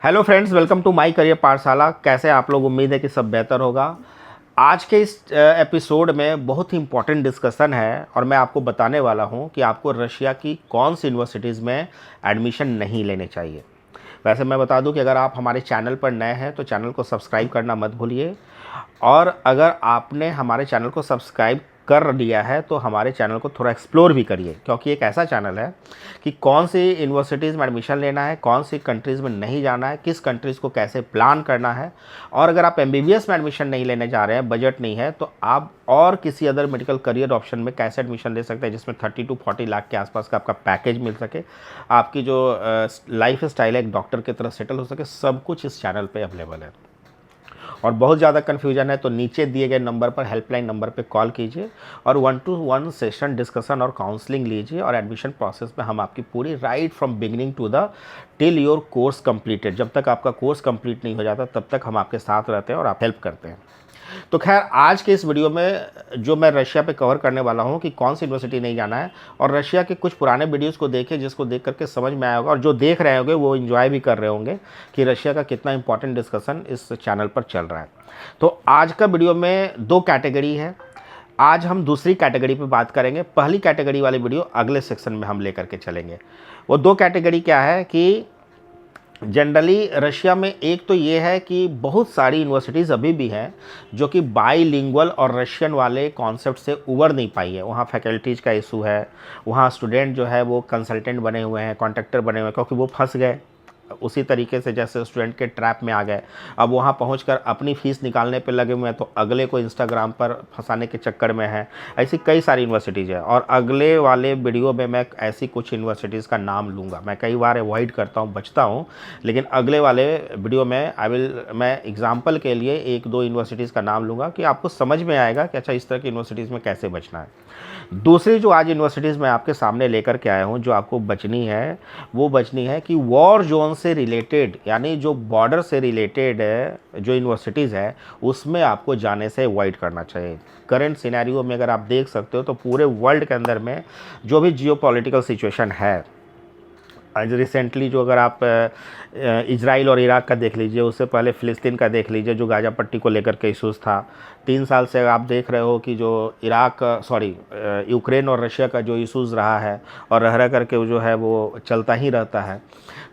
Hello friends, welcome to my career Pathshala. कैसे आप लोग? उम्मीद है कि सब बेहतर होगा। आज के इस एपिसोड में बहुत ही इंपॉर्टेंट डिस्कशन है और मैं आपको बताने वाला हूं कि आपको रशिया की कौन सी यूनिवर्सिटीज़ में एडमिशन नहीं लेने चाहिए। वैसे मैं बता दूं कि अगर आप हमारे चैनल पर नए हैं तो चैनल को सब्सक्राइब करना मत भूलिए, और अगर आपने हमारे चैनल को सब्सक्राइब कर लिया है तो हमारे चैनल को थोड़ा एक्सप्लोर भी करिए, क्योंकि एक ऐसा चैनल है कि कौन सी यूनिवर्सिटीज़ में एडमिशन लेना है, कौन सी कंट्रीज़ में नहीं जाना है, किस कंट्रीज़ को कैसे प्लान करना है। और अगर आप एमबीबीएस में एडमिशन नहीं लेने जा रहे हैं, बजट नहीं है, तो आप और किसी अदर मेडिकल करियर ऑप्शन में कैसे एडमिशन ले सकते हैं जिसमें 30 to 40 लाख के आसपास का आपका पैकेज मिल सके, आपकी जो लाइफ स्टाइल है एक डॉक्टर की तरह सेटल हो सके। सब कुछ इस चैनल पे अवेलेबल है। और बहुत ज़्यादा कन्फ्यूजन है तो नीचे दिए गए नंबर पर, हेल्पलाइन नंबर पे कॉल कीजिए और 1-to-1 सेशन डिस्कशन और काउंसलिंग लीजिए। और एडमिशन प्रोसेस में हम आपकी पूरी right from beginning to the till your course completed, जब तक आपका कोर्स कंप्लीट नहीं हो जाता तब तक हम आपके साथ रहते हैं और आप हेल्प करते हैं। तो खैर, आज के इस वीडियो में जो मैं रशिया पे कवर करने वाला हूँ कि कौन सी यूनिवर्सिटी नहीं जाना है, और रशिया के कुछ पुराने वीडियोस को देखिए जिसको देख करके समझ में आया होगा, और जो देख रहे होंगे वो एंजॉय भी कर रहे होंगे कि रशिया का कितना इंपॉर्टेंट डिस्कशन इस चैनल पर चल रहा है। तो आज का वीडियो में दो कैटेगरी है। आज हम दूसरी कैटेगरी पे बात करेंगे। पहली कैटेगरी वाली वीडियो अगले सेक्शन में हम लेकर के चलेंगे। वो दो कैटेगरी क्या है कि जनरली रशिया में एक तो ये है कि बहुत सारी यूनिवर्सिटीज़ अभी भी हैं जो कि बाईलिंगुअल और रशियन वाले कॉन्सेप्ट से उबर नहीं पाई है। वहाँ फैकल्टीज़ का इशू है, वहाँ स्टूडेंट जो है वो कंसल्टेंट बने हुए हैं, कॉन्ट्रैक्टर बने हुए हैं, क्योंकि वो फंस गए उसी तरीके से जैसे स्टूडेंट के ट्रैप में आ गए। अब वहाँ पहुँचकर अपनी फ़ीस निकालने पे लगे हुए हैं, तो अगले को इंस्टाग्राम पर फंसाने के चक्कर में है। ऐसी कई सारी यूनिवर्सिटीज़ है, और अगले वाले वीडियो में मैं ऐसी कुछ यूनिवर्सिटीज़ का नाम लूँगा। मैं कई बार अवॉइड करता हूँ, बचता हूँ, लेकिन अगले वाले वीडियो में मैं एग्जाम्पल के लिए एक दो यूनिवर्सिटीज़ का नाम लूँगा कि आपको समझ में आएगा कि अच्छा इस तरह की यूनिवर्सिटीज़ में कैसे बचना है। दूसरी जो आज यूनिवर्सिटीज़ मैं आपके सामने लेकर के आया हूँ, जो आपको बचनी है, वो बचनी है कि वॉर जोन से रिलेटेड, यानी जो बॉर्डर से रिलेटेड जो यूनिवर्सिटीज़ है उसमें आपको जाने से अवॉइड करना चाहिए। करंट सिनेरियो में अगर आप देख सकते हो तो पूरे वर्ल्ड के अंदर में जो भी जियोपॉलिटिकल सिचुएशन है, आज रिसेंटली जो अगर आप इजराइल और इराक का देख लीजिए, उससे पहले फ़िलिस्तीन का देख लीजिए जो गाज़ा पट्टी को लेकर के इशूज़ था। 3 साल से आप देख रहे हो कि जो यूक्रेन और रशिया का जो इशूज़ रहा है, और रह करके वो जो है वो चलता ही रहता है।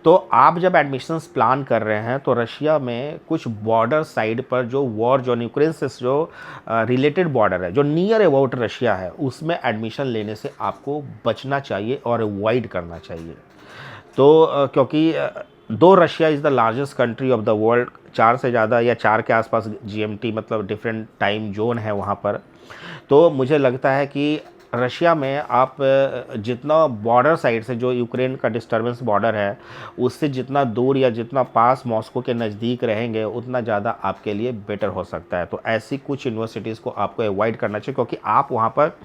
तो आप जब एडमिशन्स प्लान कर रहे हैं तो रशिया में कुछ बॉर्डर साइड पर जो वॉर जोन यूक्रेन से जो रिलेटेड बॉर्डर है, जो नियर अबाउट रशिया है, उसमें एडमिशन लेने से आपको बचना चाहिए और अवॉइड करना चाहिए। तो क्योंकि दो Russia is the largest country of the world, 4 से ज़्यादा या 4 के आसपास जीएमटी मतलब डिफरेंट टाइम जोन है वहाँ पर। तो मुझे लगता है कि रशिया में आप जितना बॉर्डर साइड से, जो यूक्रेन का डिस्टर्बेंस बॉर्डर है, उससे जितना दूर या जितना पास मॉस्को के नज़दीक रहेंगे उतना ज़्यादा आपके लिए बेटर हो सकता है। तो ऐसी कुछ यूनिवर्सिटीज़ को आपको अवॉइड करना चाहिए, क्योंकि आप वहाँ पर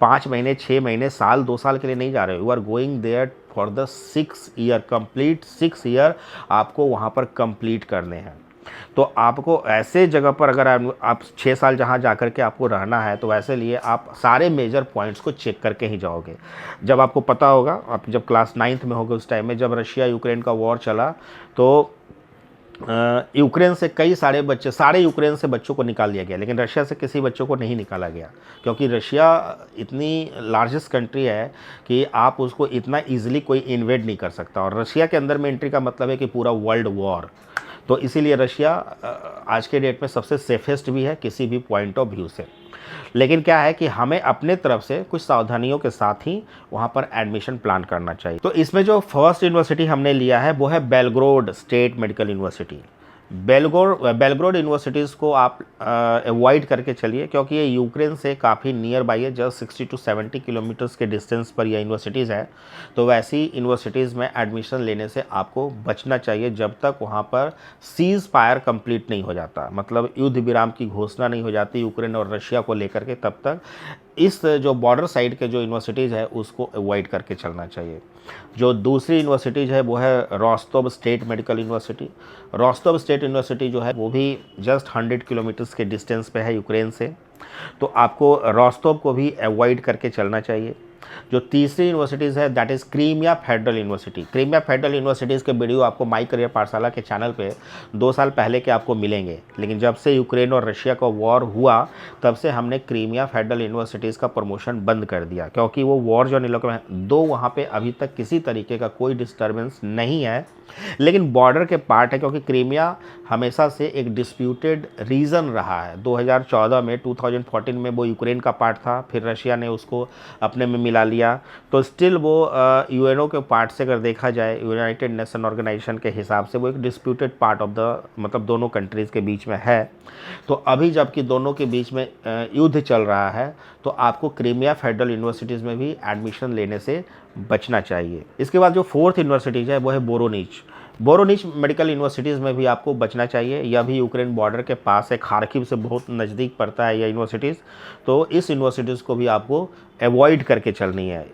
5 महीने, 6 महीने, साल, 2 साल के लिए नहीं जा रहे हो। You are going there for the 6 year, complete 6 year आपको वहाँ पर कंप्लीट करने हैं। तो आपको ऐसे जगह पर अगर आप 6 साल जहाँ जा कर के आपको रहना है, तो वैसे लिए आप सारे मेजर पॉइंट्स को चेक करके ही जाओगे। जब आपको पता होगा, आप जब क्लास 9th में होगे, उस टाइम में जब रशिया यूक्रेन का वॉर चला, तो यूक्रेन से कई सारे यूक्रेन से बच्चों को निकाल दिया गया, लेकिन रशिया से किसी बच्चों को नहीं निकाला गया, क्योंकि रशिया इतनी लार्जेस्ट कंट्री है कि आप उसको इतना ईजिली कोई इन्वेड नहीं कर सकता। और रशिया के अंदर में एंट्री का मतलब है कि पूरा वर्ल्ड वॉर। तो इसीलिए रशिया आज के डेट में सबसे सेफेस्ट भी है किसी भी पॉइंट ऑफ व्यू से। लेकिन क्या है कि हमें अपने तरफ से कुछ सावधानियों के साथ ही वहाँ पर एडमिशन प्लान करना चाहिए। तो इसमें जो फर्स्ट यूनिवर्सिटी हमने लिया है वो है बेलग्रोड स्टेट मेडिकल यूनिवर्सिटी। बेलग्रोड यूनिवर्सिटीज़ को आप अवॉइड करके चलिए, क्योंकि ये यूक्रेन से काफ़ी नियर बाई है, जस्ट 60 to 70 किलोमीटर्स के डिस्टेंस पर ये यूनिवर्सिटीज़ है। तो वैसी यूनिवर्सिटीज़ में एडमिशन लेने से आपको बचना चाहिए जब तक वहाँ पर सीज़ फायर कंप्लीट नहीं हो जाता, मतलब युद्ध विराम की घोषणा नहीं हो जाती यूक्रेन और रशिया को लेकर के, तब तक इस जो बॉर्डर साइड के जो यूनिवर्सिटीज़ है उसको अवॉइड करके चलना चाहिए। जो दूसरी यूनिवर्सिटीज़ है वो है Rostov state medical university. Rostov state university जो है वो भी जस्ट 100 किलोमीटर्स के डिस्टेंस पे है यूक्रेन से। तो आपको रोस्तोव को भी अवॉइड करके चलना चाहिए। जो तीसरी यूनिवर्सिटीज़ है that is Crimea federal university. Crimea federal universities के वीडियो आपको माई करियर पाठशाला के चैनल पे 2 साल पहले के आपको मिलेंगे, लेकिन जब से यूक्रेन और रशिया का वॉर हुआ तब से हमने क्रीमिया फेडरल यूनिवर्सिटीज़ का प्रमोशन बंद कर दिया, क्योंकि वो वॉर जो इलाके में दो वहाँ पे अभी तक किसी तरीके का कोई डिस्टर्बेंस नहीं है, लेकिन बॉर्डर के पार्ट है, क्योंकि क्रीमिया हमेशा से एक डिस्प्यूटेड रीजन रहा है। 2014 में 2014 में वो यूक्रेन का पार्ट था, फिर रशिया ने उसको अपने में मिला लिया, तो स्टिल वो यूएनओ के पार्ट से अगर देखा जाए, यूनाइटेड नेशन ऑर्गेनाइजेशन के हिसाब से वो एक डिस्प्यूटेड पार्ट ऑफ द मतलब दोनों कंट्रीज़ के बीच में है। तो अभी जबकि दोनों के बीच में युद्ध चल रहा है, तो आपको क्रीमिया फेडरल यूनिवर्सिटीज़ में भी एडमिशन लेने से बचना चाहिए। इसके बाद जो फोर्थ यूनिवर्सिटीज़ है वो है बोरोनिच। बोरोनिच मेडिकल यूनिवर्सिटीज़ में भी आपको बचना चाहिए। यह भी यूक्रेन बॉर्डर के पास है, खार्किव से बहुत नज़दीक पड़ता है यह यूनिवर्सिटीज़, तो इस यूनिवर्सिटीज़ को भी आपको अवॉइड करके चलनी है।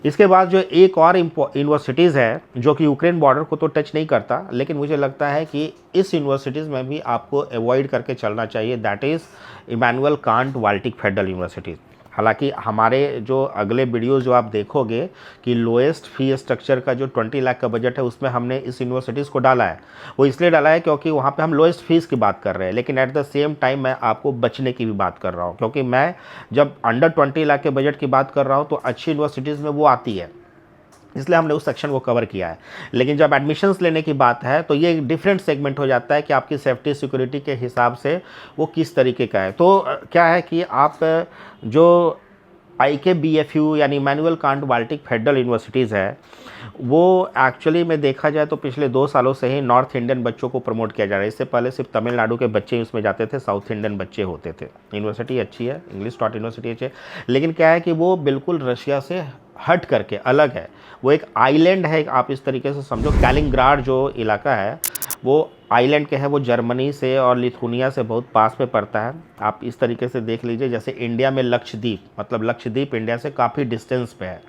इसके बाद जो एक और यूनिवर्सिटीज़ है जो कि यूक्रेन बॉर्डर को तो टच नहीं करता, लेकिन मुझे लगता है कि इस यूनिवर्सिटीज़ में भी आपको अवॉइड करके चलना चाहिए, that is Immanuel Kant Baltic federal university. हालांकि हमारे जो अगले वीडियोस जो आप देखोगे कि लोएस्ट फी स्ट्रक्चर का जो 20 लाख का बजट है उसमें हमने इस यूनिवर्सिटीज़ को डाला है, वो इसलिए डाला है क्योंकि वहाँ पे हम लोएस्ट फीस की बात कर रहे हैं, लेकिन एट द सेम टाइम मैं आपको बचने की भी बात कर रहा हूँ, क्योंकि मैं जब अंडर 20 लाख के बजट की बात कर रहा हूँ तो अच्छी यूनिवर्सिटीज़ में वो आती है, इसलिए हमने उस सेक्शन को कवर किया है। लेकिन जब एडमिशन्स लेने की बात है तो ये एक डिफरेंट सेगमेंट हो जाता है कि आपकी सेफ्टी सिक्योरिटी के हिसाब से वो किस तरीके का है। तो क्या है कि आप जो IKBFU यानी Immanuel Kant Baltic federal universities है, वो एक्चुअली में देखा जाए तो पिछले 2 सालों से ही नॉर्थ इंडियन बच्चों को प्रमोट किया जा रहा है। इससे पहले सिर्फ तमिलनाडु के बच्चे उसमें जाते थे, साउथ इंडियन बच्चे होते थे। यूनिवर्सिटी अच्छी है, इंग्लिश टॉट यूनिवर्सिटी अच्छी है, लेकिन क्या है कि वो बिल्कुल रशिया से हट करके अलग है। वो एक आइलैंड है, आप इस तरीके से समझो। कैलिंग्राड जो इलाका है वो आइलैंड के है, वो जर्मनी से और लिथुनिया से बहुत पास में पड़ता है। आप इस तरीके से देख लीजिए जैसे इंडिया में लक्षद्वीप, मतलब लक्षद्वीप इंडिया से काफ़ी डिस्टेंस पे है।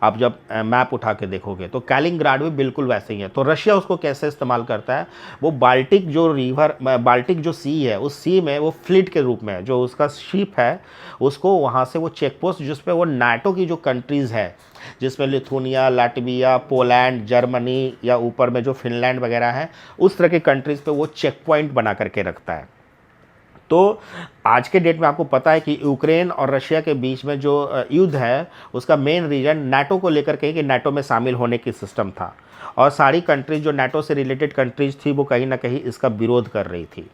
आप जब मैप उठा के देखोगे तो कैलिंग्राड भी बिल्कुल वैसे ही है। तो रशिया उसको कैसे इस्तेमाल करता है, वो बाल्टिक जो रिवर, बाल्टिक जो सी है, उस सी में वो फ्लीट के रूप में जो उसका शिप है उसको वहाँ से वो चेक पोस्ट, जिस पे वो नाटो की जो कंट्रीज़ है, जिसमें लिथुनिया, लाटविया, पोलैंड, जर्मनी या ऊपर में जो फिनलैंड वगैरह है, उस तरह के कंट्रीज़ पे वो चेक पॉइंट बना करके रखता है। तो आज के डेट में आपको पता है कि यूक्रेन और रशिया के बीच में जो युद्ध है उसका मेन रीज़न नाटो को लेकर के कि नाटो में शामिल होने की सिस्टम था, और सारी कंट्रीज जो नाटो से रिलेटेड कंट्रीज थी वो कहीं ना कहीं इसका विरोध कर रही थी।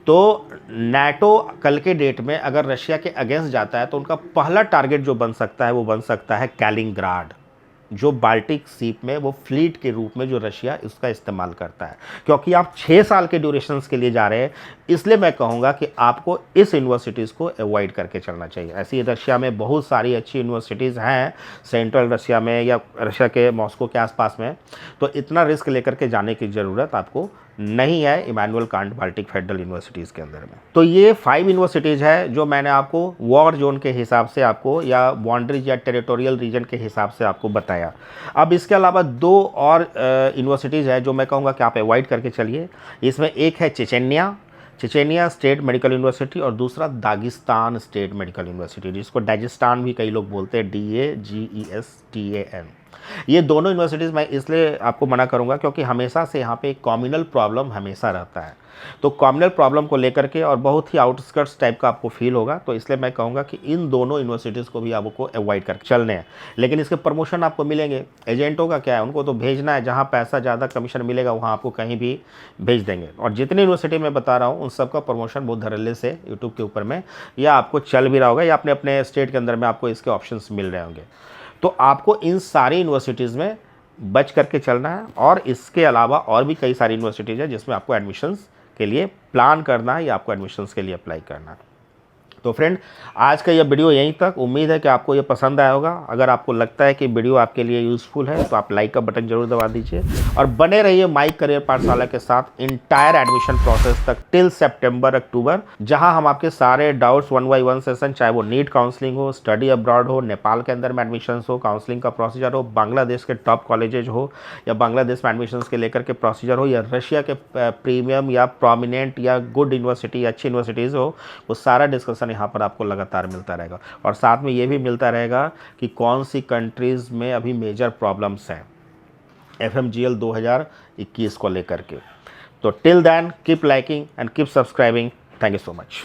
तो नाटो कल के डेट में अगर रशिया के अगेंस्ट जाता है तो उनका पहला टारगेट जो बन सकता है वो बन सकता है कैलिंग्राड, जो बाल्टिक सीप में वो फ्लीट के रूप में जो रशिया इसका इस्तेमाल करता है। क्योंकि आप 6 साल के ड्यूरेशंस के लिए जा रहे हैं, इसलिए मैं कहूँगा कि आपको इस यूनिवर्सिटीज़ को अवॉइड करके चलना चाहिए। ऐसी रशिया में बहुत सारी अच्छी यूनिवर्सिटीज़ हैं, सेंट्रल रशिया में या रशिया के मॉस्को के आसपास में, तो इतना रिस्क लेकर के जाने की ज़रूरत आपको नहीं है Immanuel Kant Baltic federal universities के अंदर में। तो ये 5 यूनिवर्सिटीज़ है जो मैंने आपको वॉर जोन के हिसाब से आपको या बाउंड्रीज या टेरिटोरियल रीजन के हिसाब से आपको बताया। अब इसके अलावा 2 और यूनिवर्सिटीज़ है जो मैं कहूँगा कि आप अवॉइड करके चलिए। इसमें एक है चेचेनिया स्टेट मेडिकल यूनिवर्सिटी और दूसरा दागिस्तान स्टेट मेडिकल यूनिवर्सिटी, जिसको डागिस्तान भी कई लोग बोलते हैं, DAGESTAN। ये दोनों यूनिवर्सिटीज़ मैं इसलिए आपको मना करूंगा क्योंकि हमेशा से यहाँ पे एक कम्युनल प्रॉब्लम हमेशा रहता है। तो कम्युनल प्रॉब्लम को लेकर के और बहुत ही आउटस्कर्ट्स टाइप का आपको फील होगा, तो इसलिए मैं कहूँगा कि इन दोनों यूनिवर्सिटीज़ को भी आपको अवॉइड करके चलने हैं। लेकिन इसके प्रमोशन आपको मिलेंगे। एजेंटों का क्या है, उनको तो भेजना है, जहाँ पैसा ज़्यादा कमीशन मिलेगा वहाँ आपको कहीं भी भेज देंगे। और जितनी यूनिवर्सिटी मैं बता रहा हूँ उन सबका प्रमोशन बहुत धड़ल्ले से यूट्यूब के ऊपर में या आपको चल भी रहा होगा या अपने अपने स्टेट के अंदर में आपको इसके ऑप्शंस मिल रहे होंगे। तो आपको इन सारी यूनिवर्सिटीज़ में बच करके चलना है, और इसके अलावा और भी कई सारी यूनिवर्सिटीज़ है जिसमें आपको एडमिशन्स के लिए प्लान करना है या आपको एडमिशन्स के लिए अप्लाई करना है। तो फ्रेंड, आज का यह वीडियो यहीं तक। उम्मीद है कि आपको ये पसंद आया होगा। अगर आपको लगता है कि वीडियो आपके लिए यूज़फुल है तो आप लाइक का बटन जरूर दबा दीजिए और बने रहिए माई करियर पाठशाला के साथ इंटायर एडमिशन प्रोसेस तक टिल सितंबर अक्टूबर, जहां हम आपके सारे डाउट्स 1 by 1 सेशन, चाहे वो नीट काउंसलिंग हो, स्टडी अब्रॉड हो, नेपाल के अंदर में एडमिशन हो, काउंसलिंग का प्रोसीजर हो, बांग्लादेश के टॉप कॉलेजेज हो या बांग्लादेश में एडमिशन के लेकर के प्रोसीजर हो, या रशिया के प्रीमियम या प्रोमिनेंट या गुड यूनिवर्सिटी, अच्छी यूनिवर्सिटीज़ हो, वो सारा डिस्कशन यहाँ पर आपको लगातार मिलता रहेगा। और साथ में ये भी मिलता रहेगा कि कौन सी कंट्रीज़ में अभी मेजर प्रॉब्लम्स हैं FMGL 2021 को लेकर के। तो till then keep liking and keep subscribing. Thank you so much.